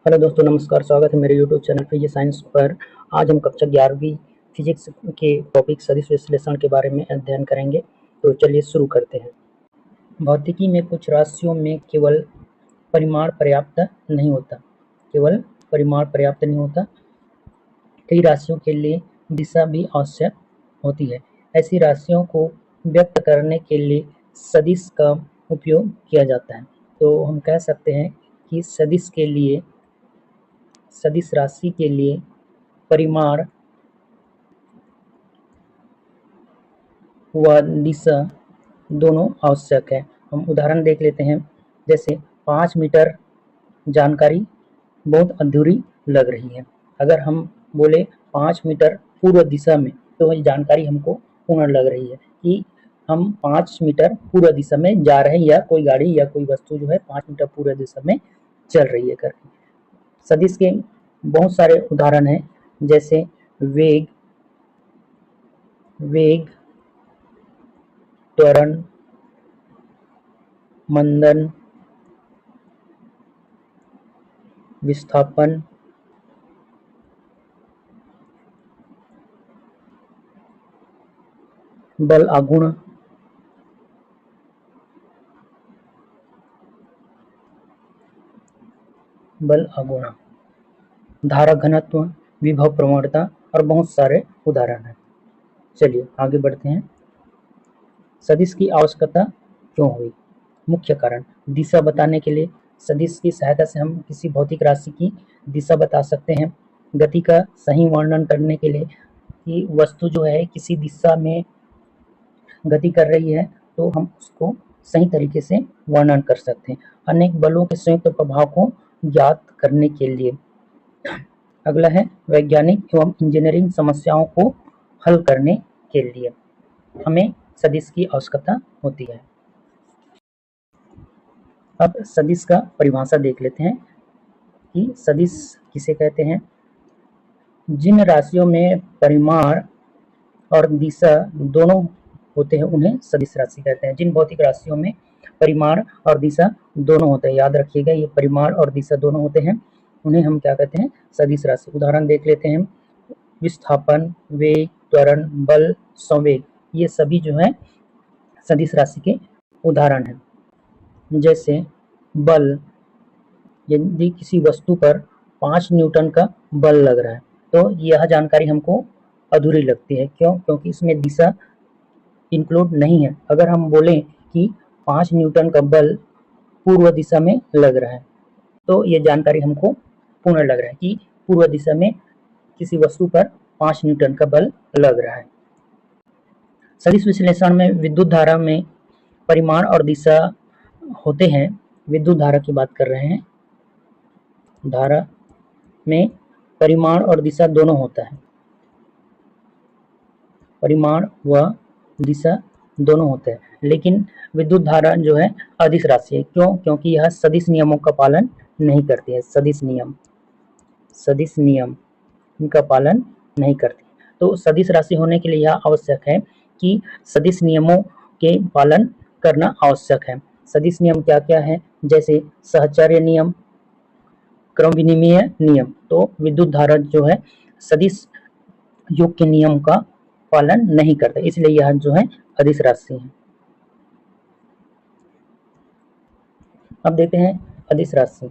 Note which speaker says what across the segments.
Speaker 1: Hello दोस्तों, नमस्कार। स्वागत है मेरे यूट्यूब चैनल फिजिक्स साइंस पर। आज हम कक्षा 11वीं फिजिक्स के टॉपिक सदिश विश्लेषण के बारे में अध्ययन करेंगे। तो चलिए शुरू करते हैं। भौतिकी में कुछ राशियों में केवल परिमाण पर्याप्त नहीं होता। कई राशियों के लिए दिशा भी आवश्यक होती है। ऐसी राशियों को व्यक्त करने के लिए सदिश का उपयोग किया जाता है। तो हम कह सकते हैं कि सदिश राशि के लिए परिमाण व दिशा दोनों आवश्यक है। हम उदाहरण देख लेते हैं। जैसे 5 मीटर जानकारी बहुत अधूरी लग रही है। अगर हम बोले 5 मीटर पूर्व दिशा में, तो ये जानकारी हमको पूर्ण लग रही है कि हम 5 मीटर पूर्व दिशा में जा रहे हैं, या कोई गाड़ी या कोई वस्तु जो है 5 मीटर पूर्व दिशा में चल रही है करके। सदिश के बहुत सारे उदाहरण हैं, जैसे वेग, त्वरण, मंदन, विस्थापन, बल आघूर्ण, धारा घनत्व, विभव प्रवणता और बहुत सारे उदाहरण हैं। चलिए आगे बढ़ते हैं। सदिश की आवश्यकता क्यों हुई? मुख्य कारण, दिशा बताने के लिए सदिश की सहायता से हम किसी भौतिक राशि की दिशा बता सकते हैं। गति का सही वर्णन करने के लिए कि वस्तु जो है किसी दिशा में गति कर रही है, तो हम उसको सही तरीके से वर्णन कर सकते हैं। अनेक बलों के संयुक्त प्रभाव को ज्ञात करने के लिए। अगला है वैज्ञानिक एवं इंजीनियरिंग समस्याओं को हल करने के लिए हमें सदिश की आवश्यकता होती है। अब सदिश का परिभाषा देख लेते हैं कि सदिश किसे कहते हैं। जिन राशियों में परिमाण और दिशा दोनों होते हैं उन्हें सदिश राशि कहते हैं। जिन भौतिक राशियों में परिमाण और दिशा दोनों होते हैं, याद रखिएगा, ये परिमाण और दिशा दोनों होते हैं, उन्हें हम क्या कहते हैं? सदिश राशि। उदाहरण देख लेते हैं। विस्थापन, वेग, त्वरण, बल, संवेग, ये सभी जो है सदिश राशि के उदाहरण हैं। जैसे बल, यदि किसी वस्तु पर 5 न्यूटन का बल लग रहा है, तो यह जानकारी हमको अधूरी लगती है। क्यों? क्योंकि इसमें दिशा इंक्लूड नहीं है। अगर हम बोलें कि 5 न्यूटन का बल पूर्व दिशा में लग रहा है, तो ये जानकारी हमको पूर्ण लग रहा है कि पूर्व दिशा में किसी वस्तु पर 5 न्यूटन का बल लग रहा है। सदिश विश्लेषण में विद्युत धारा में परिमाण और दिशा होते हैं। विद्युत धारा की बात कर रहे हैं। धारा में परिमाण और दिशा दोनों होता है। परिमाण व दिशा दोनों होते हैं, लेकिन विद्युत धारा जो है अदिश राशि है। क्यों? क्योंकि यह सदिश नियमों का पालन नहीं करती है। सदिश नियम इनका पालन नहीं करती। तो सदिश राशि होने के लिए यह आवश्यक है कि सदिश नियमों के पालन करना आवश्यक है। सदिश नियम क्या क्या है? जैसे सहचर्य नियम, क्रम विनिमय नियम। तो विद्युत धारा जो है सदिश योग के नियम का पालन नहीं करता, इसलिए यह जो है अदिश राशि है। अब देखते हैं अदिश राशि।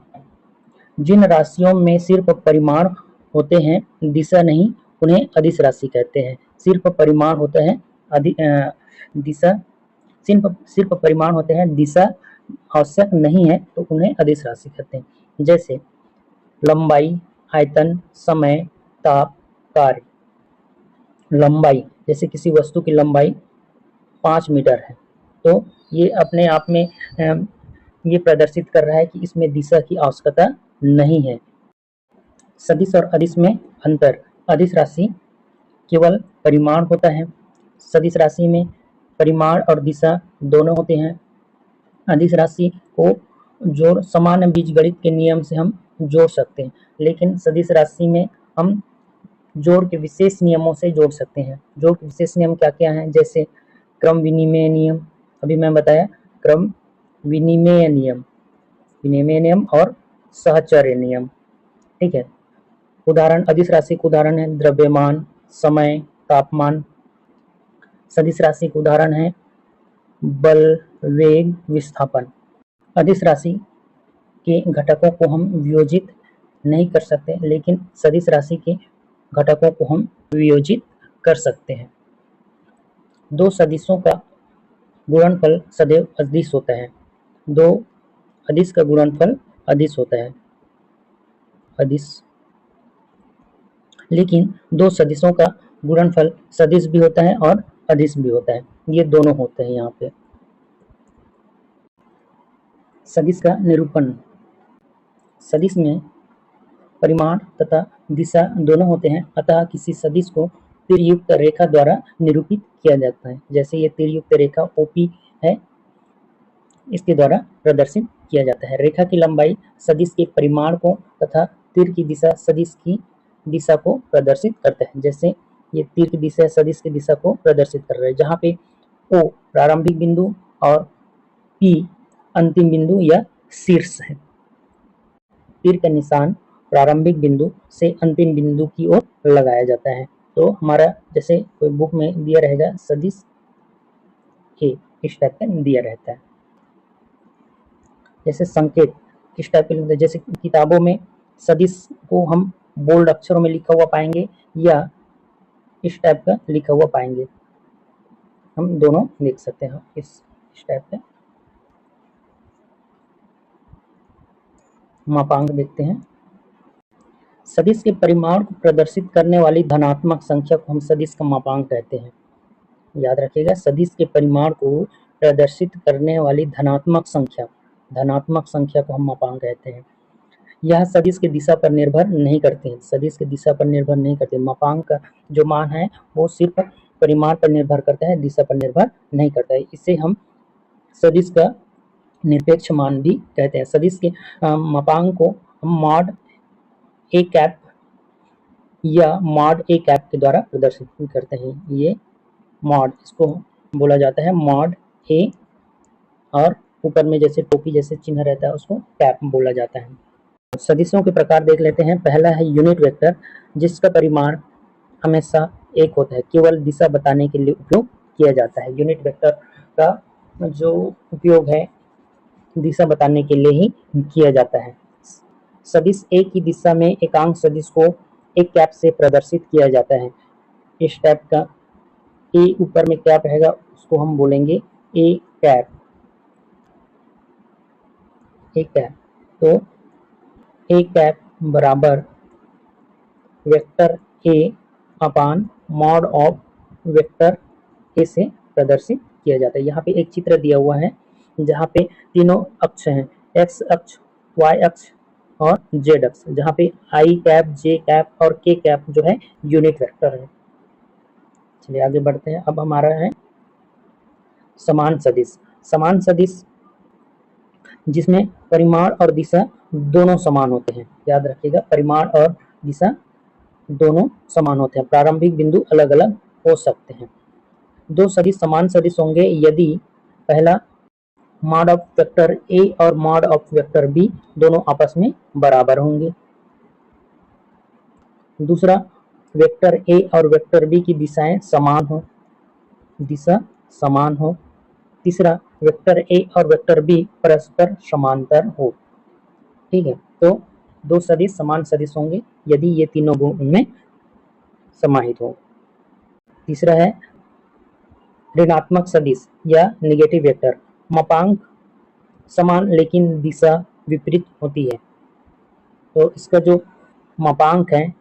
Speaker 1: जिन राशियों में सिर्फ परिमाण होते हैं, दिशा नहीं, उन्हें अदिश राशि कहते हैं। सिर्फ परिमाण होता है, सिर्फ परिमाण होते हैं, दिशा आवश्यक नहीं है, तो उन्हें अदिश राशि कहते हैं। जैसे लंबाई, आयतन, समय, ताप, कार्य। लंबाई, जैसे किसी वस्तु की लंबाई 5 मीटर है, तो ये अपने आप में ये प्रदर्शित कर रहा है कि इसमें दिशा की आवश्यकता नहीं है। सदिश और अदिश में अंतर। अदिश राशि केवल परिमाण होता है। सदिश राशि में परिमाण और दिशा दोनों होते हैं। अदिश राशि को समान बीजगणित के नियम से हम जोड़ सकते हैं, लेकिन सदिश राशि में हम जोड़ के विशेष नियमों से जोड़ सकते हैं। जोड़ के विशेष नियम क्या क्या हैं? जैसे क्रम विनिमय नियम, अभी मैं बताया, क्रम विनिमय नियम और सहचर्य नियम। ठीक है। उदाहरण, अदिश राशि का उदाहरण है द्रव्यमान, समय, तापमान। सदिश राशि का उदाहरण है बल, वेग, विस्थापन। अदिश राशि के घटकों को हम वियोजित नहीं कर सकते, लेकिन सदिश राशि के घटकों को हम वियोजित कर सकते हैं। दो सदिशों का गुणनफल सदैव अदिश होता है। दो अदिश का गुणनफल अदिश होता है, अदिश। लेकिन दो सदिशों का गुणनफल सदिश भी होता है और अदिश भी होता है, ये दोनों होते हैं यहाँ पे। सदिश का निरूपण। सदिश में परिमाण तथा दिशा दोनों होते हैं, अतः किसी सदिश को तीरयुक्त रेखा द्वारा निरूपित किया जाता है। जैसे ये तीरयुक्त रेखा OP है, इसके द्वारा प्रदर्शित किया जाता है। रेखा की लंबाई सदिश के परिमाण को तथा तीर की दिशा सदिश की दिशा को प्रदर्शित करता है। जैसे ये तीर की दिशा सदिश की दिशा को प्रदर्शित कर रहा है, जहाँ पे O प्रारंभिक बिंदु और P अंतिम बिंदु या शीर्ष है। तीर का निशान प्रारंभिक बिंदु से अंतिम बिंदु की ओर लगाया जाता है। तो हमारा जैसे कोई बुक में दिया रहेगा सदिश A, इस टाइप का दिया रहता है। जैसे संकेत किस टाइप के, जैसे किताबों में सदिश को हम बोल्ड अक्षरों में लिखा हुआ पाएंगे या इस टाइप का लिखा हुआ पाएंगे, हम दोनों देख सकते हैं इस टाइप का। मापांक देखते हैं। सदिश के परिमाण को प्रदर्शित करने वाली धनात्मक संख्या को हम सदिश का मापांक कहते हैं। याद रखिएगा, सदिश के परिमाण को प्रदर्शित करने वाली धनात्मक संख्या को हम मापांक कहते हैं। यह सदिश की दिशा पर निर्भर नहीं करते हैं, सदिश की दिशा पर निर्भर नहीं करते। मापांक का जो मान है वो सिर्फ परिमाण पर निर्भर करता है, दिशा पर निर्भर नहीं करता है। इसे हम सदिश का निरपेक्ष मान भी कहते हैं। सदिश के मापांक को हम मॉड A कैप या मॉड A कैप के द्वारा प्रदर्शित करते हैं। ये मॉड, इसको बोला जाता है मॉड A, और ऊपर में जैसे टोपी जैसे चिन्ह रहता है उसको कैप बोला जाता है। सदिशों के प्रकार देख लेते हैं। पहला है यूनिट वेक्टर, जिसका परिमाण हमेशा एक होता है, केवल दिशा बताने के लिए उपयोग किया जाता है। यूनिट वेक्टर का जो उपयोग है दिशा बताने के लिए ही किया जाता है। सदिश A की दिशा में एकांक सदिश को एक कैप से प्रदर्शित किया जाता है। इस टाइप का A ऊपर में कैप रहेगा, उसको हम बोलेंगे A कैप। तो A कैप बराबर vector A upon mod of vector A से प्रदर्शित किया जाता है। यहाँ पे एक चित्र दिया हुआ है जहाँ पे तीनों अक्ष हैं, X अक्ष, Y अक्ष और Z अक्ष, जहाँ पे I कैप, J कैप और K कैप जो है यूनिट वेक्टर है। चलिए आगे बढ़ते हैं। अब हमारा है समान सदिश। समान सदिश जिसमें परिमाण और दिशा दोनों समान होते हैं। याद रखिएगा, परिमाण और दिशा दोनों समान होते हैं, प्रारंभिक बिंदु अलग अलग हो सकते हैं। दो सदिश समान सदिश होंगे यदि पहला मॉड ऑफ वेक्टर A और मॉड ऑफ वेक्टर B दोनों आपस में बराबर होंगे। दूसरा, वेक्टर A और वेक्टर B की दिशाएं समान हो, दिशा समान हो। तीसरा, वेक्टर A और वेक्टर B परस्पर समांतर हो। ठीक है, तो दो सदिश समान सदिश होंगे यदि ये तीनों गुण उनमें समाहित हो। तीसरा है ऋणात्मक सदिश या नेगेटिव वेक्टर। मापांक समान लेकिन दिशा विपरीत होती है। तो इसका जो मापांक है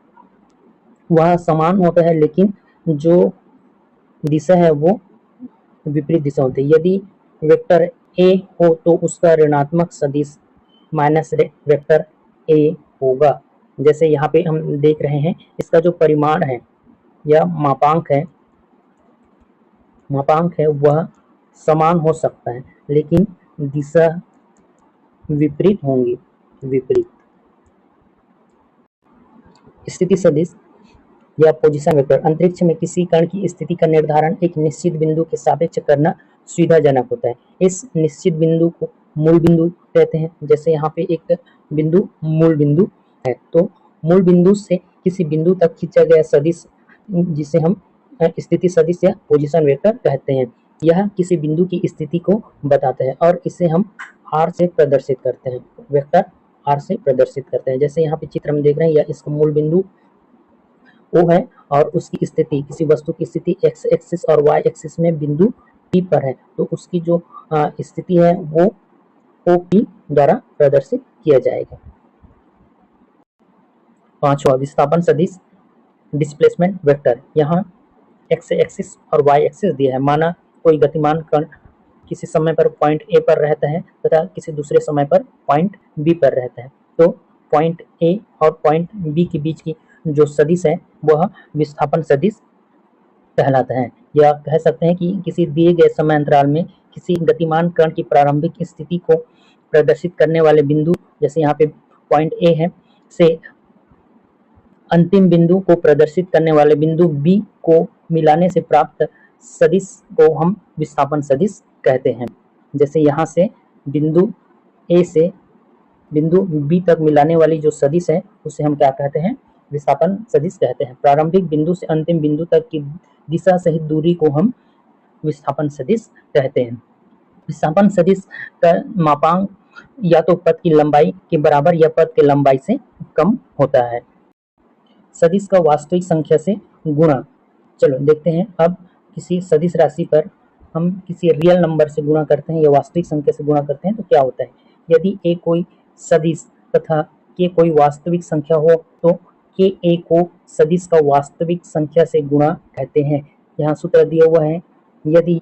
Speaker 1: वह समान होता है लेकिन जो दिशा है वो विपरीत दिशा होती है। यदि वेक्टर A हो तो उसका ऋणात्मक सदिश माइनस वेक्टर A होगा। जैसे यहाँ पे हम देख रहे हैं, इसका जो परिमाण है या मापांक है वह समान हो सकता है लेकिन दिशा विपरीत होंगी, विपरीत। स्थिति सदिश या पोजीशन वेक्टर। अंतरिक्ष में किसी कण की स्थिति का निर्धारण एक निश्चित बिंदु के सापेक्ष करना सुविधाजनक होता है। इस निश्चित बिंदु को मूल बिंदु कहते हैं। जैसे यहाँ पे एक बिंदु मूल बिंदु है, तो मूल बिंदु से किसी बिंदु तक खींचा गया सदिश जिसे हम स्थिति सदिश या पोजीशन वेक्टर कहते हैं। यह किसी बिंदु की स्थिति को बताता है और इसे हम आर से प्रदर्शित करते हैं, वेक्टर आर से प्रदर्शित करते हैं। जैसे यहाँ पे चित्र हम देख रहे हैं, यह इसका मूल बिंदु ओ है और उसकी स्थिति, किसी वस्तु की स्थिति एक्स एक्सिस और वाई एक्सिस में बिंदु पी पर है, तो उसकी जो स्थिति है वो ओ पी द्वारा प्रदर्शित किया जाएगा। पांचवा, विस्थापन सदिश डिस्प्लेसमेंट वेक्टर। यहाँ एक्स एक्सिस और वाई एक्सिस दिया है। माना कोई गतिमान कण किसी समय पर पॉइंट ए पर रहता है तथा किसी दूसरे समय पर पॉइंट बी पर रहता है, तो पॉइंट ए और पॉइंट बी के बीच की जो सदिश है वह विस्थापन सदिश कहलाता है। या कह सकते हैं कि किसी दिए गए समय अंतराल में किसी गतिमान कण की प्रारंभिक स्थिति को प्रदर्शित करने वाले बिंदु, जैसे यहाँ पे पॉइंट ए है, से अंतिम बिंदु को प्रदर्शित करने वाले बिंदु बी को मिलाने से प्राप्त सदिश को हम विस्थापन सदिश कहते हैं। जैसे यहाँ से बिंदु ए से बिंदु बी तक मिलाने वाली जो सदिश है उसे हम क्या कहते हैं, विस्थापन सदिश कहते हैं। प्रारंभिक बिंदु से अंतिम बिंदु तक की दिशा सहित दूरी को हम विस्थापन सदिश कहते हैं। विस्थापन सदिश का मापांक या तो पथ की लंबाई के बराबर या पथ की लंबाई से कम होता है। सदिश का वास्तविक संख्या से गुणा। चलो देखते हैं, अब किसी सदिश राशि पर हम किसी रियल नंबर से गुणा करते हैं या वास्तविक संख्या से गुणा करते हैं तो क्या होता है। यदि ए कोई सदिश तथा के कोई वास्तविक संख्या हो तो के ए को सदिश का वास्तविक संख्या से गुणा कहते हैं। यहाँ सूत्र दिया हुआ है, यदि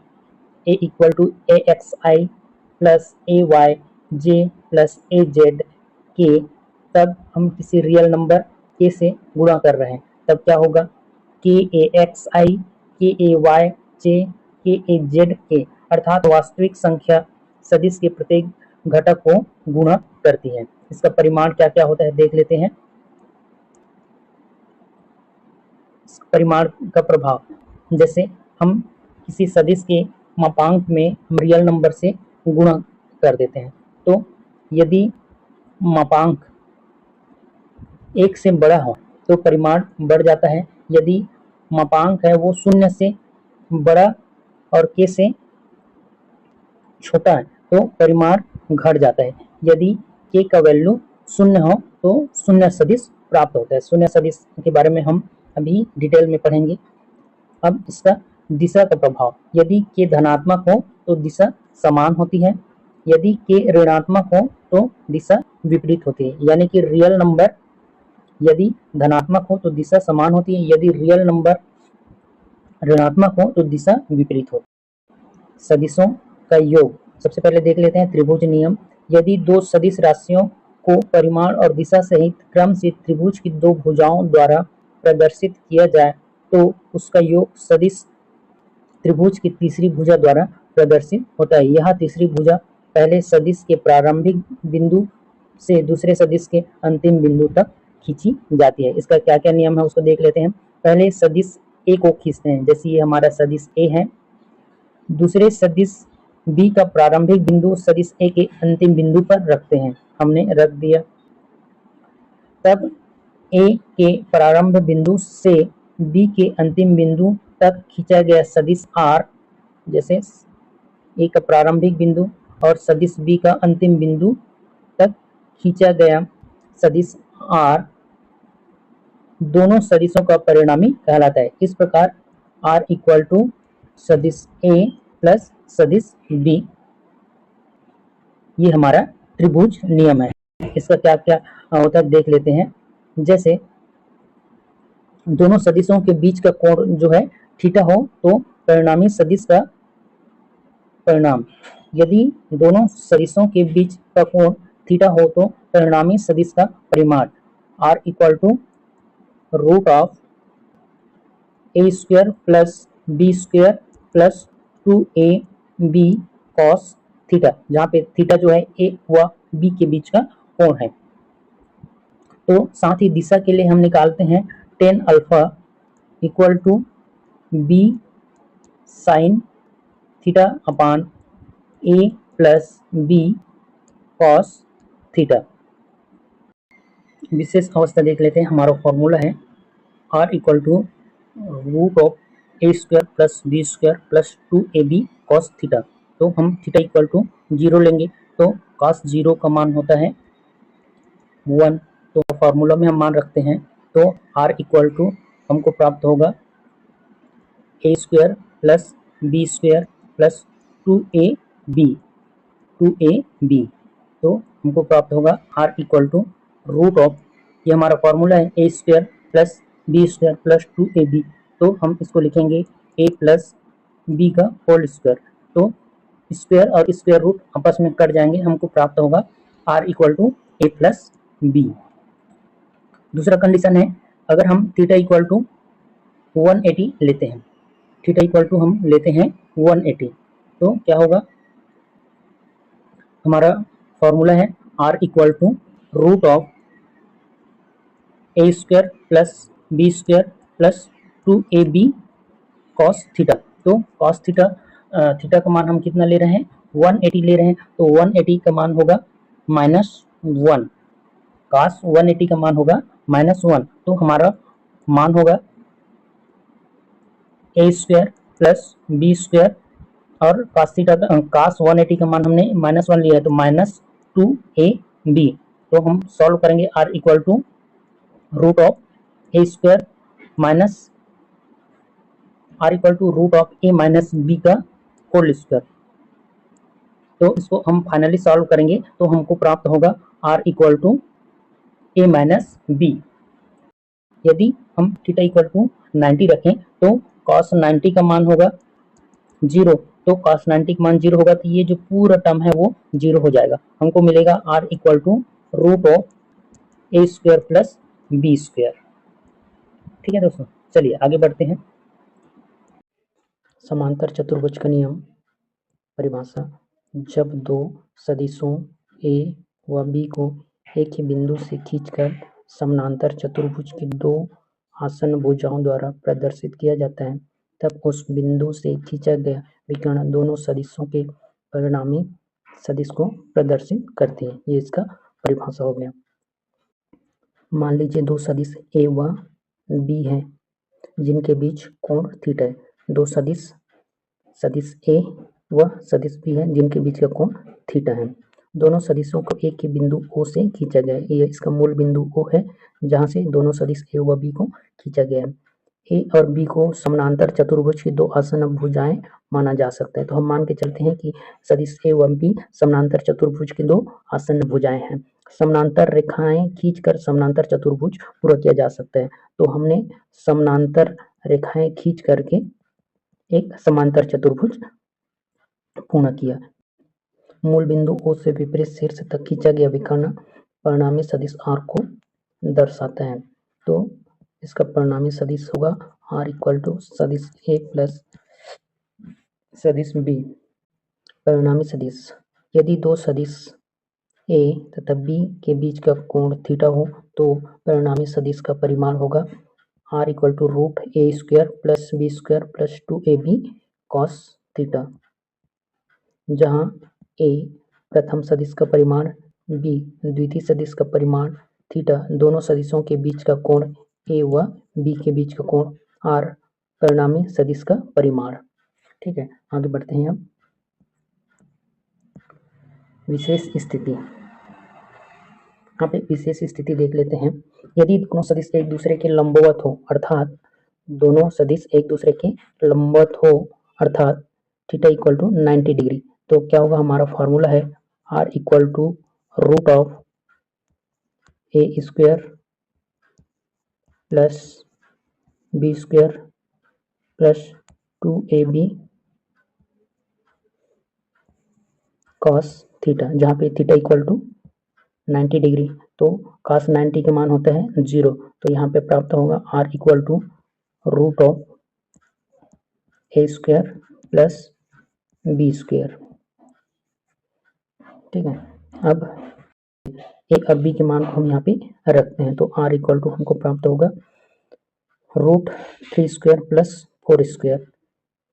Speaker 1: A equal to A X I plus A Y J plus A Z K, तब हम किसी रियल नंबर के से गुणा कर रहे हैं, तब क्या होगा, के ए एक्स आई के ए वाई जे के ए जेड के, अर्थात वास्तविक संख्या सदिश के प्रत्येक घटक को गुणा करती है। इसका परिमाण क्या क्या होता है देख लेते हैं। परिमाण का प्रभाव, जैसे हम किसी सदिश के मापांक में हम रियल नंबर से गुणा कर देते हैं, तो यदि मापांक 1 से बड़ा हो तो परिमाण बढ़ जाता है, यदि मापांक है वो 0 से बड़ा और के से छोटा है तो परिमाण घट जाता है। यदि के का वैल्यू 0 हो तो शून्य सदिश प्राप्त होता है। शून्य सदिश के बारे में हम अभी डिटेल में पढ़ेंगे। अब इसका दिशा का प्रभाव, यदि के धनात्मक हो तो दिशा समान होती है, यदि के ऋणात्मक हो तो दिशा विपरीत होती है। यानी कि रियल नंबर यदि धनात्मक हो तो दिशा समान होती है, यदि रियल नंबर ऋणात्मक हो तो दिशा विपरीत होती है। सदिशों का योग, सबसे पहले देख लेते हैं त्रिभुज नियम। यदि दो सदिश राशियों को परिमाण और दिशा सहित क्रम से त्रिभुज की दो भुजाओं द्वारा प्रदर्शित किया जाए तो उसका योग सदिश त्रिभुज की तीसरी भुजा द्वारा प्रदर्शित होता है। यह तीसरी भुजा पहले सदिश के प्रारंभिक बिंदु से दूसरे सदिश के अंतिम बिंदु तक खींची जाती है। इसका क्या क्या नियम है उसको देख लेते हैं। पहले सदिश ए को खींचते हैं, जैसे ये हमारा सदिश ए है, दूसरे सदिश बी का प्रारंभिक बिंदु सदिश ए के अंतिम बिंदु पर रखते हैं, हमने रख दिया। तब ए के प्रारंभ बिंदु से बी के अंतिम बिंदु तक खींचा गया सदिश आर, जैसे ए का प्रारंभिक बिंदु और सदिश बी का अंतिम बिंदु तक खींचा गया सदिश आर, दोनों सदिशों का परिणामी कहलाता है। इस प्रकार आर इक्वल टू सदिश ए प्लस सदिश बी, ये हमारा त्रिभुज नियम है। इसका क्या क्या होता है देख लेते हैं। जैसे दोनों सदिशों के बीच का कोण जो है थीटा हो तो परिणामी सदिश का परिणाम, यदि दोनों सदिशों के बीच का कोण थीटा हो तो परिणामी सदिश का परिमाण R equal to root of A square plus B square plus 2ab cos theta, जहाँ पे थीटा जो है ए व बी के बीच का कोण है। तो साथ ही दिशा के लिए हम निकालते हैं tan alpha equal to B sine theta upon A plus B cos theta. विशेष अवस्था देख लेते हैं। हमारा फॉर्मूला है r equal to root of A square plus B square plus 2ab cos theta. तो हम थीटा इक्वल टू 0 लेंगे, तो कॉस 0 का मान होता है 1। तो फॉर्मूला में हम मान रखते हैं, तो r इक्वल टू हमको प्राप्त होगा A square plus B square plus 2ab। तो हमको प्राप्त होगा r equal to root of, ये हमारा फॉर्मूला है, A square plus B square plus 2ab। तो हम इसको लिखेंगे a प्लस बी का होल स्क्वायर। तो स्क्वायर और स्क्वायर रूट आपस में कट जाएंगे, हमको प्राप्त होगा r equal to A plus B. दूसरा कंडीशन है, अगर हम थीटा इक्वल टू 180 लेते हैं, थीटा इक्वल टू हम लेते हैं 180, तो क्या होगा, हमारा फॉर्मूला है r equal to root of A square plus B square plus 2ab cos theta. तो कॉस थीटा, थीटा का मान हम कितना ले रहे हैं, 180 ले रहे हैं, तो 180 का मान होगा -1, कॉस 180 का मान होगा -1। तो हमारा मान होगा A square plus B square और कॉस थीटा का कॉस 180 का मान हमने -1 लिया है, तो -2ab। तो हम सॉल्व करेंगे r equal to root of A square minus r equal to root of A minus B का होल स्क्वायर। तो इसको हम फाइनली सॉल्व करेंगे, तो हमको प्राप्त होगा r equal to A minus B. यदि हम थीटा इक्वल टू 90 रखें, तो cos 90 का मान होगा 0। तो cos 90 का मान 0 होगा, तो ये जो पूरा टर्म है वो 0 हो जाएगा। हमको मिलेगा r equal to root of A square plus B square. ठीक है दोस्तों, चलिए आगे बढ़ते हैं। समांतर चतुर्भुज का नियम परिभाषा, जब दो सदिशों a व b को एक ही बिंदु से खींचकर समानांतर चतुर्भुज की दो आसन्न भुजाओं द्वारा प्रदर्शित किया जाता है, तब उस बिंदु से खींचा गया विकर्ण दोनों सदिशों के परिणामी सदिश को प्रदर्शित करते हैं। ये इसका परिभाषा हो गया। मान लीजिए दो सदिश a व b हैं, जिनके बीच कोण थीटा है। दो सदिश a व सदिश b है, जिनके बीच का कोण थीटा है। दोनों सदिशों को एक ही बिंदु O से खींचा गया है। ये इसका मूल बिंदु O है, जहां से दोनों सदिश a व b को खींचा गया है। a और b को समानांतर चतुर्भुज की दो आसन्न भुजाएं माना जा सकता है। तो हम मान के चलते हैं कि सदिश a व b समानांतर चतुर्भुज की दो आसन्न भुजाएं हैं। समानांतर रेखाएं खींचकर समानांतर चतुर्भुज पूरा किया जा सकता है। तो हमने समानांतर रेखाएं खींच करके एक समांतर चतुर्भुज पूर्ण किया। मूल बिंदु O से विपरीत शीर्ष तक खींचा गया विकर्ण परिणामी सदिश R को दर्शाता है। तो इसका परिणामी सदिश होगा R इक्वल टू सदिश A प्लस सदिश B। परिणामी सदिश, यदि दो सदिश A तथा B के बीच का कोण थीटा हो, तो परिणामी सदिश का परिमाण होगा R equal to root A square plus B square plus 2ab cos theta, जहाँ A प्रथम सदिश का परिमाण, B द्वितीय सदिश का परिमाण, थीटा दोनों सदिशों के बीच का कोण, A व B के बीच का कोण, R परिणामी सदिश का परिमाण। ठीक है, आगे बढ़ते हैं। अब विशेष स्थिति, यहाँ पे विशेष स्थिति देख लेते हैं। यदि दोनों सदिश एक दूसरे के लंबवत हो, अर्थात दोनों सदिश एक दूसरे के लंबवत हो, अर्थात थीटा इक्वल टू 90 डिग्री, तो क्या होगा, हमारा फॉर्मूला है r equal to root of A square plus B square plus 2ab cos theta, जहाँ पे थीटा इक्वल टू 90 डिग्री, तो cos 90 का मान होता है 0। तो यहाँ पे प्राप्त होगा r equal to root of A square plus B square. ठीक है, अब ए और बी के मान को हम यहाँ पे रखते हैं, तो r इक्वल टू हमको प्राप्त होगा root 3 square plus 4 square.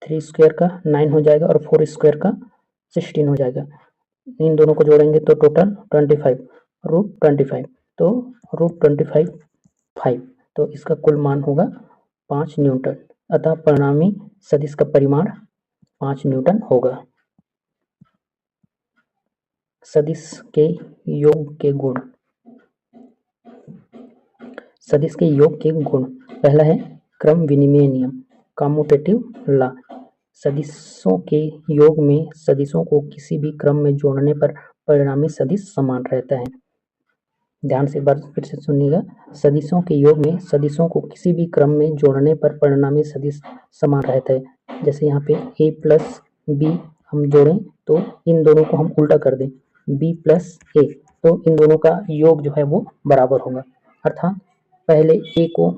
Speaker 1: 3 square का 9 हो जाएगा और 4 स्क्वायर का 16 हो जाएगा। इन दोनों को जोड़ेंगे तो टोटल 25 रूट 25। तो √25 तो इसका कुल मान होगा 5 न्यूटन। अतः परिणामी सदिश का परिमाण 5 न्यूटन होगा। सदिश के योग के गुण। सदिश के योग के गुण। पहला है क्रम विनिमय नियम, कम्यूटेटिव लॉ। सदिशों के योग में सदिशों को किसी भी क्रम में जोड़ने पर परिणामी सदिश समान रहता है। ध्यान से एक बार फिर से सुनिएगा। सदिशों के योग में सदिशों को किसी भी क्रम में जोड़ने पर परिणामी सदिश समान रहता है। जैसे यहाँ पे a प्लस बी हम जोड़ें तो इन दोनों को हम उल्टा कर दें, b प्लस a, तो इन दोनों का योग जो है वो बराबर होगा। अर्थात पहले a को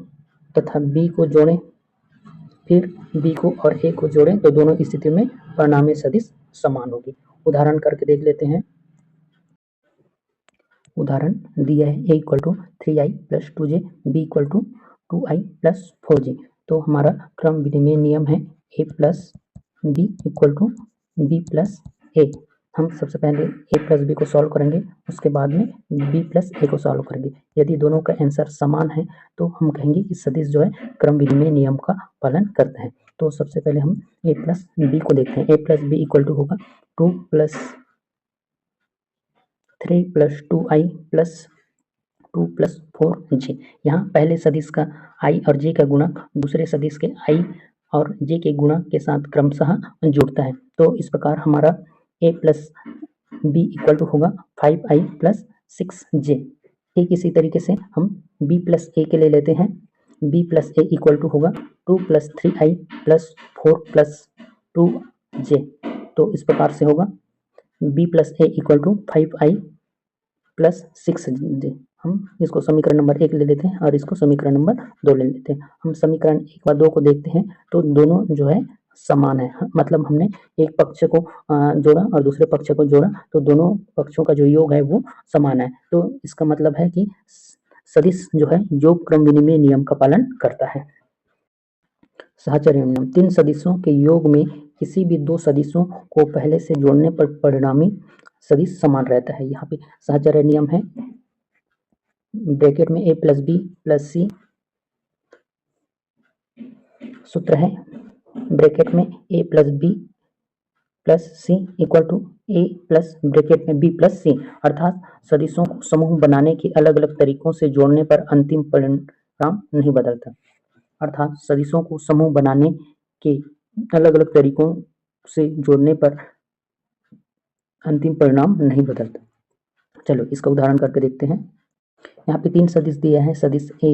Speaker 1: तथा b को जोड़ें, फिर b को और a को जोड़ें तो दोनों स्थिति में परिणामी सदिश समान होगी। उदाहरण करके देख लेते हैं। उदाहरण दिया है a equal to 3i plus 2j, b equal to 2i plus 4j। तो हमारा क्रम विनिमय नियम है a plus B equal to B plus A. हम सबसे पहले a प्लस बी को सॉल्व करेंगे, उसके बाद में b प्लस ए को सॉल्व करेंगे। यदि दोनों का आंसर समान है तो हम कहेंगे कि सदिश जो है क्रम विनिमय नियम का पालन करता है। तो सबसे पहले हम a प्लस बी को देखते हैं। a plus B equal to होगा 2 plus 3 plus 2i plus 2 plus 4j। यहाँ पहले सदिश का i और j का गुणक दूसरे सदिश के i और j के गुणक के साथ क्रमशः जुड़ता है। तो इस प्रकार हमारा a plus B equal to होगा 5i प्लस 6j। ठीक इसी तरीके से हम b प्लस ए के ले लेते हैं। b plus A equal to होगा 2 plus 3i plus 4 plus 2j। तो इस प्रकार से होगा b plus A equal to 5i plus 6j। हम इसको समीकरण नंबर 1 ले लेते हैं और इसको समीकरण नंबर 2 ले लेते हैं। हम समीकरण 1 व 2 को देखते हैं तो दोनों जो है समान है। मतलब हमने एक पक्ष को जोड़ा और दूसरे पक्ष को जोड़ा तो दोनों पक्षों का जो योग है वो समान है। तो इसका मतलब है कि सदिश जो है योग क्रम विनिमय नियम का पालन करता है। साहचर्य नियम। 3 सदिशों के योग में किसी भी 2 सदिशों को पहले से जोड़ने पर परिणामी सदिश समान रहता है। यहाँ पे साहचर्य नियम है, ब्रैकेट में a plus B plus C सूत्र है, ब्रैकेट में a plus B plus C equal to a plus bracket में b प्लस सी। अर्थात सदिशों को समूह बनाने के अलग अलग तरीकों से जोड़ने पर अंतिम परिणाम नहीं बदलता। अर्थात सदिशों को समूह बनाने के अलग अलग तरीकों से जोड़ने पर अंतिम परिणाम नहीं बदलता। चलो इसका उदाहरण करके देखते हैं। यहाँ पे 3 सदिश दिया है, सदिश a,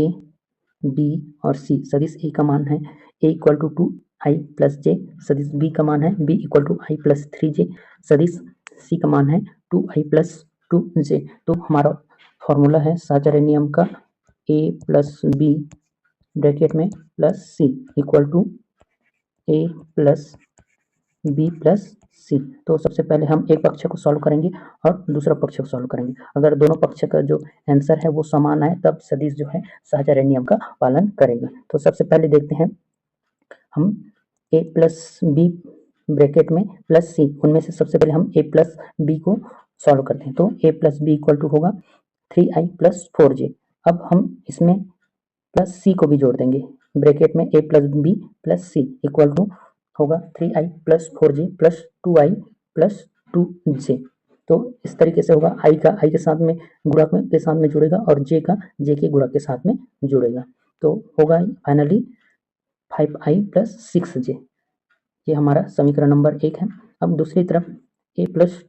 Speaker 1: b और c। सदिश a का मान है a equal to 2i plus j। सदिश b का मान है b equal to i plus 3j। सदिश c का मान है 2i प्लस 2j। तो हमारा फॉर्मूला है साहचर्य नियम का a प्लस b ब्रैकेट में plus c equal to a plus b plus C. तो सबसे पहले हम एक पक्ष को सॉल्व करेंगे और दूसरा पक्ष को सॉल्व करेंगे। अगर दोनों पक्ष का जो आंसर है वो समान है तब सदिश जो है साहचर्य नियम का पालन करेगा। तो सबसे पहले देखते हैं हम a प्लस बी ब्रैकेट में प्लस सी, उनमें से सबसे पहले हम a प्लस बी को सॉल्व करते हैं। तो a plus B equal to होगा 3i प्लस 4j। अब हम इसमें प्लस सी को भी जोड़ देंगे, ब्रैकेट में a plus B plus C equal to होगा 3i plus 4j plus 2i plus 2j। तो इस तरीके से होगा, i का i के साथ में गुणक के साथ में जुड़ेगा और j का j के गुणक के साथ में जुड़ेगा। तो होगा फाइनली 5i प्लस 6j। ये हमारा समीकरण नंबर 1 है। अब दूसरी तरफ a plus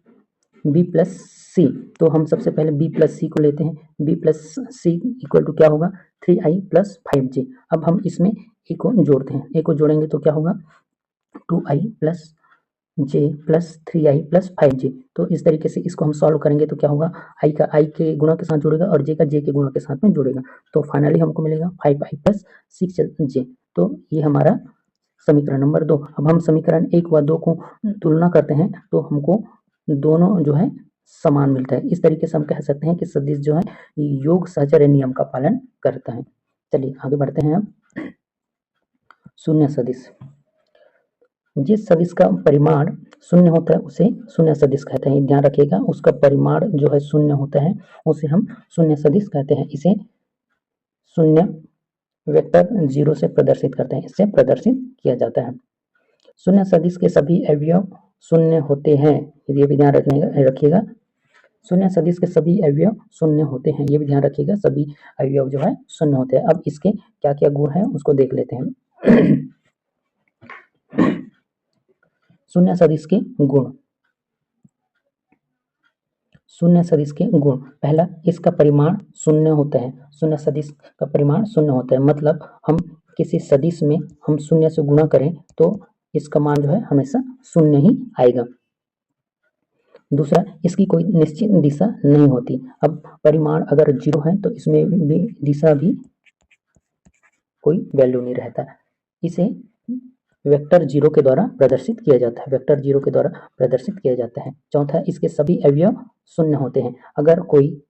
Speaker 1: B plus C. तो हम सबसे पहले b प्लस सी को लेते हैं। b plus C equal to क्या होगा 3i प्लस 5j। अब हम इसमें a को जोड़ते हैं, a को जोड़ेंगे तो क्या होगा 2i plus j plus 3i plus 5j। तो इस तरीके से इसको हम सॉल्व करेंगे तो क्या होगा i का i के गुणा के साथ जुड़ेगा और j का j के गुणा के साथ में जुड़ेगा। तो फाइनली हमको मिलेगा 5i प्लस 6j। तो ये हमारा समीकरण नंबर 2। अब हम समीकरण 1 व 2 को तुलना करते हैं तो हमको दोनों जो है समान मिलता है। इस तरीके से हम कह सकते हैं कि सदिश जो है योग साहचर्य नियम का पालन करता है। चलिए आगे बढ़ते हैं। अब शून्य सदिश। जिस सदिश का परिमाण शून्य होता है उसे शून्य सदिश कहते हैं। ध्यान रखिएगा, उसका परिमाण जो है शून्य होता है उसे हम शून्य सदिश कहते हैं। इसे शून्य वेक्टर 0 से प्रदर्शित करते हैं, इससे प्रदर्शित किया जाता है। शून्य सदिश के सभी अवयव शून्य होते हैं, ये भी ध्यान रखिएगा। शून्य सदिश के सभी अवयव शून्य होते हैं, ये भी ध्यान रखिएगा, सभी अवयव जो है शून्य होते हैं। अब इसके क्या क्या गुण हैं उसको देख लेते हैं। शून्य सदिश के गुण। शून्य सदिश के गुण, पहला, इसका परिमाण शून्य होता है। शून्य सदिश का परिमाण शून्य होता है, मतलब हम किसी सदिश में हम शून्य से गुणा करें तो इसका मान जो है हमेशा शून्य ही आएगा। दूसरा, इसकी कोई निश्चित दिशा नहीं होती। अब परिमाण अगर 0 है तो इसमें भी दिशा भी कोई वैल्यू नहीं रहता। इसे वेक्टर 0 के द्वारा प्रदर्शित किया जाता है, वेक्टर 0 के द्वारा प्रदर्शित किया जाता है। चौथा, इसके सभी अवयव शून्य होते हैं। अगर कोई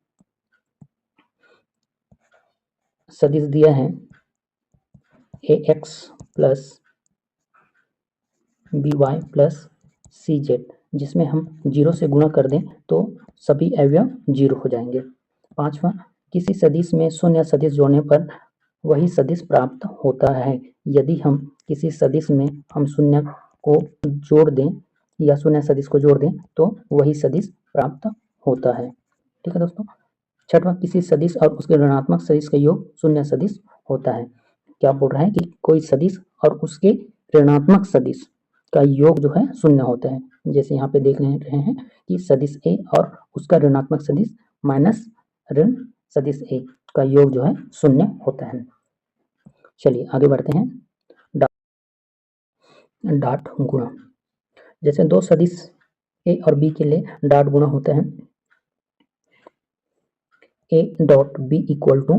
Speaker 1: सदिश दिया है ax plus by plus cz, जिसमें हम 0 से गुणा कर दें तो सभी अवयव 0 हो जाएंगे। पांचवा, किसी सदिश में शून्य सदिश जोड़ने पर वही सदिश प्राप्त होता है। यदि हम किसी सदिश में हम शून्य को जोड़ दें या शून्य सदिश को जोड़ दें तो वही सदिश प्राप्त होता है। ठीक है दोस्तों। छठवां, किसी सदिश और उसके ऋणात्मक सदिश का योग शून्य सदिश होता है। क्या बोल रहा है कि कोई सदिश और उसके ऋणात्मक सदिश का योग जो है शून्य होता है। जैसे यहाँ पे देख रहे हैं कि सदिश ए और उसका ऋणात्मक सदिश माइनस ऋण सदिश ए का योग जो है शून्य होता है। चलिए आगे बढ़ते हैं। डॉट गुणा। जैसे दो सदिश ए और बी के लिए डॉट गुणा होता है। A dot B equal to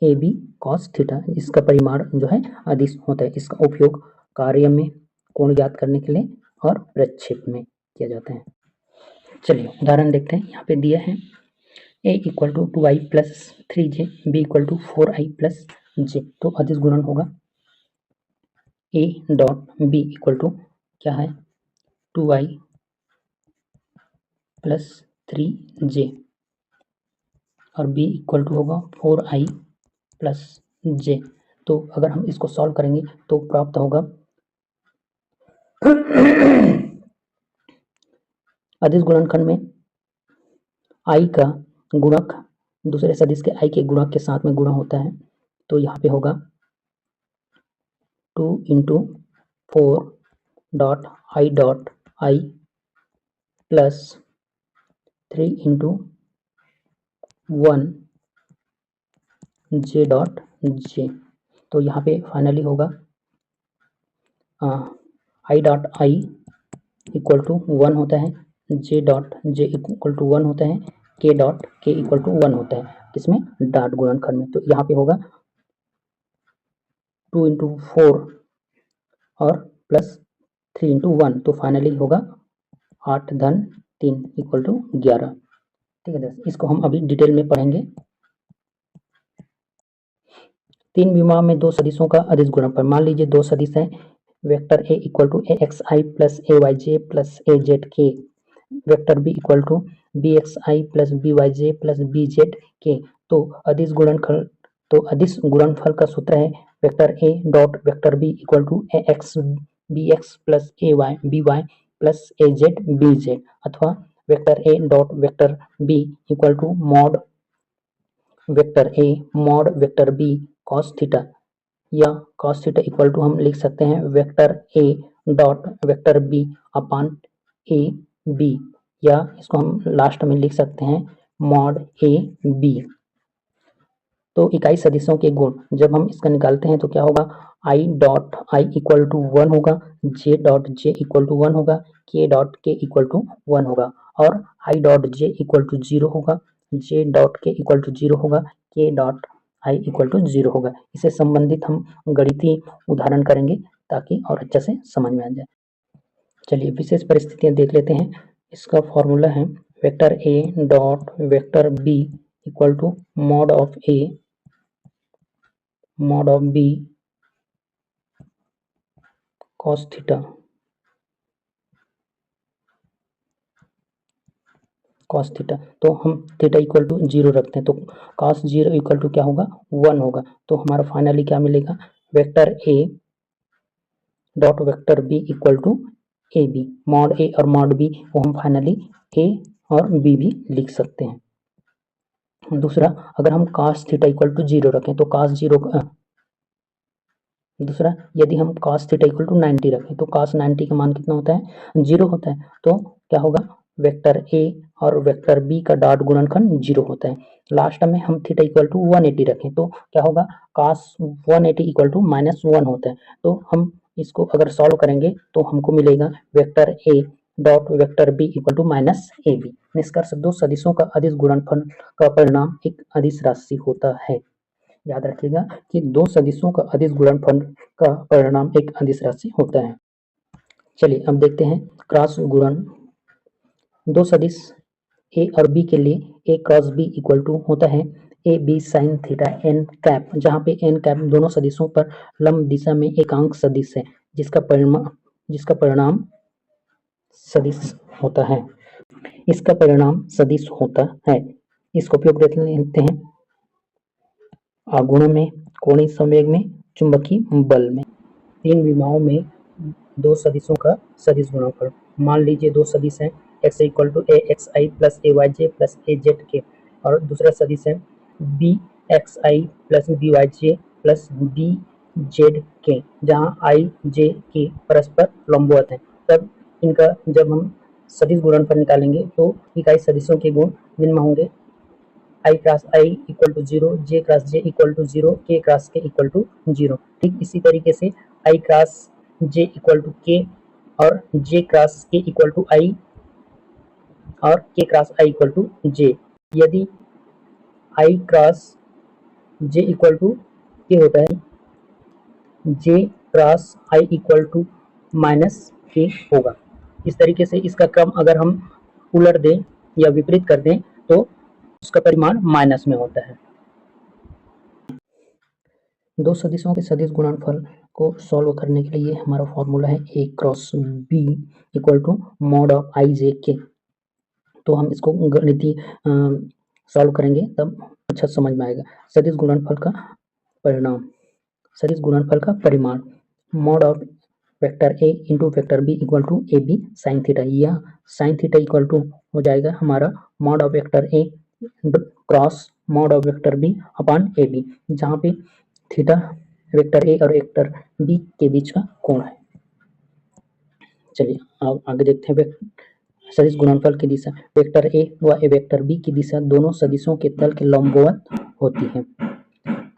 Speaker 1: A B cos theta. इसका परिमाण जो है अदिश होता है। इसका उपयोग कार्य में कोण ज्ञात करने के लिए और प्रक्षेप में किया जाता है। चलिए उदाहरण देखते हैं। यहाँ पे दिया है a equal to 2i plus 3j, b equal to 4i plus j। तो अदिश गुणन होगा a dot b equal to क्या है 2i प्लस 3j और b इक्वल टू होगा 4i प्लस j। तो अगर हम इसको सॉल्व करेंगे तो प्राप्त होगा अदिश गुणनखंड में i का गुणक दूसरे सदिश के i के गुणक के साथ में गुणा होता है। तो यहाँ पे होगा 2 into 4 dot i plus 3 into 1 j dot j। तो यहाँ पे फाइनली होगा i dot i equal to 1 होता है, j dot j equal to 1 होता है, k dot k equal to 1 होता है। किसमें? डॉट गुणनखंड में। तो यहाँ पे होगा 2 इंटू 4 और प्लस 3 इंटू 1, तो फाइनली होगा 8 धन 3 इक्वल टू 11। ठीक है दोस्तों, इसको हम अभी डिटेल में पढ़ेंगे। तीन विमा में दो सदिशों का अदिश गुणनफल। मान लीजिए दो सदिश हैं, vector a equal to axi plus ayj plus azk, vector b equal to bxi plus byj plus bzk। तो अदिश गुणनफल का सूत्र है vector a dot vector b equal to ax bx plus ay by plus az bz, अथवा vector a dot vector b equal to mod vector a mod vector b cos theta, या cos theta equal to हम लिख सकते हैं vector a dot vector b upon a b, या इसको हम last में लिख सकते हैं मॉड a b। तो इकाई सदिशों के गुण जब हम इसका निकालते हैं तो क्या होगा, i dot i equal to 1 होगा, j dot j equal to 1 होगा, k dot k equal to 1 होगा, और i dot j equal to 0 होगा, j dot k equal to 0 होगा, k dot i equal to 0 होगा। इसे संबंधित हम गणितीय उदाहरण करेंगे ताकि और अच्छा से समझ में आ जाए। चलिए विशेष परिस्थितियां देख लेते हैं। इसका फॉर्मूला है vector a dot vector b equal to mod of a mod of b cos theta cos theta, तो हम थीटा इक्वल टू 0 रखते हैं, तो कॉस 0 इक्वल टू क्या होगा 1 होगा। तो हमारा फाइनली क्या मिलेगा, vector A dot vector B equal to A B, mod A और मॉड बी वो हम फाइनली ए और बी भी लिख सकते हैं। दूसरा, अगर हम cos थीटा इक्वल टू 0 रखें तो cos 0 दूसरा, यदि हम cos थीटा इक्वल टू 90 रखें तो cos 90 का मान कितना होता है 0 होता है। तो क्या होगा, वेक्टर ए और वेक्टर बी का डॉट गुणनखंड 0 होता है। लास्ट में हम थीटा इक्वल टू 180 रखें तो क्या होगा, cos 180 इक्वल टू -1 होता है। तो हम इसको अगर सॉल्व करेंगे तो हमको मिलेगा vector A dot vector B equal to -ab। निष्कर्ष, दो सदिशों का अदिश गुणनफल का परिणाम एक अदिश राशि होता है। याद रखिएगा कि दो सदिशों का अदिश गुणनफल का परिणाम एक अदिश राशि होता है। चलिए अब देखते हैं क्रॉस गुणन। दो सदिश ए और बी के लिए A cross B equal to होता है A B sine theta N cap, जहाँ पे एन कैप दोनों सदिशों पर लंब दिशा में एकांक सदिश है, जिसका परिणाम सदिश होता है। इसका परिणाम सदिश होता है। इसका उपयोग देख लेते हैं आघूर्णन में, कोणीय संवेग में, चुंबकीय बल में। तीन विमाओं में दो सदिशों का सदिश गुणनफल। मान लीजिए दो सदिश हैं x equal to A X I plus A Y J plus A Z K, और दूसरा सदिश है B X I plus B Y J plus B Z K, जहाँ आई जे के परस्पर लंबवत हैं। तब इनका जब हम सदिश गुणनफल निकालेंगे तो इकाई सदिशों के गुण निम्न होंगे, I cross I equal to 0, J cross J equal to 0, K cross के इक्वल टू 0। ठीक इसी तरीके से आई क्रॉस जे इक्वल टू के और जे क्रॉस के इक्वल टू आई और के क्रॉस आई इक्वल टू जे। यदि आई क्रॉस जे इक्वल टू के होता है, जे क्रॉस आई इक्वल टू -के होगा। इस तरीके से इसका क्रम अगर हम उलट दें या विपरीत कर दें तो उसका परिमाण माइनस में होता है। दो सदिशों के सदिश गुणनफल को सॉल्व करने के लिए हमारा फॉर्मूला है A cross B equal to mod of I J K. तो हम इसको गणितीय सॉल्व करेंगे तब अच्छा समझ में आएगा। सदिश गुणनफल का परिणाम, सदिश गुणनफल का परिमाण mod of vector A into vector B equal to A B sine theta. यह साइन थीटा इक्वल टू हो जाएगा हमारा mod of vector A cross mod of vector B upon A B, जहाँ पे थीटा वेक्टर ए और vector B के बीच का कोण है। चलिए अब आगे देखते हैं सदिश गुणनफल की दिशा। वेक्टर ए व वेक्टर बी की दिशा दोनों सदिशों के तल के लंबवत होती है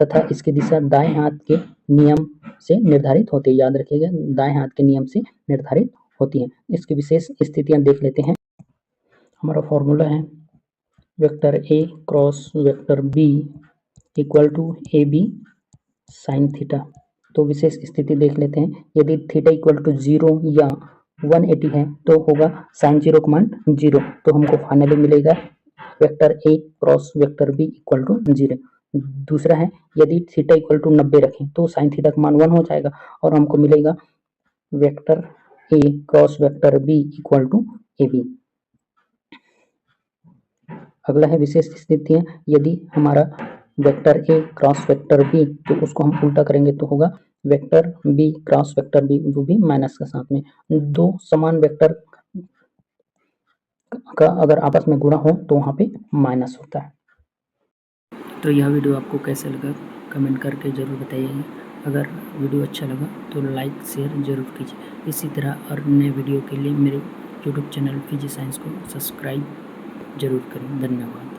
Speaker 1: तथा इसकी दिशा दाएं हाथ के नियम से निर्धारित होती है। याद रखिएगा, दाएं हाथ के नियम से निर्धारित होती है। इसकी विशेष स्थितियां देख लेते हैं। हमारा फॉर्मूला है vector A cross vector B equal to A B sine theta. तो विशेष स्थिति देख लेते हैं। यदि थीटा इक्वल टू 0 या 180 है तो होगा साइन 0 का मान 0। तो हमको फाइनली मिलेगा vector A cross vector B equal to 0। दूसरा है, यदि थीटा इक्वल टू 90 रखें तो साइन थीटा का मान 1 हो जाएगा और हमको मिलेगा vector A cross vector B equal to A B. अगला है विशेष स्थितियां। यदि हमारा vector A cross vector B, तो उसको हम उल्टा करेंगे तो होगा vector B cross vector B, वो भी माइनस के साथ में। दो समान वेक्टर का अगर आपस में गुणा हो तो वहाँ पे माइनस होता है।
Speaker 2: तो यह वीडियो आपको कैसे लगा कमेंट करके ज़रूर बताइएगा। अगर वीडियो अच्छा लगा तो लाइक शेयर ज़रूर कीजिए। इसी तरह और नए वीडियो के लिए मेरे यूट्यूब चैनल फिजी साइंस को सब्सक्राइब जरूर करें। धन्यवाद।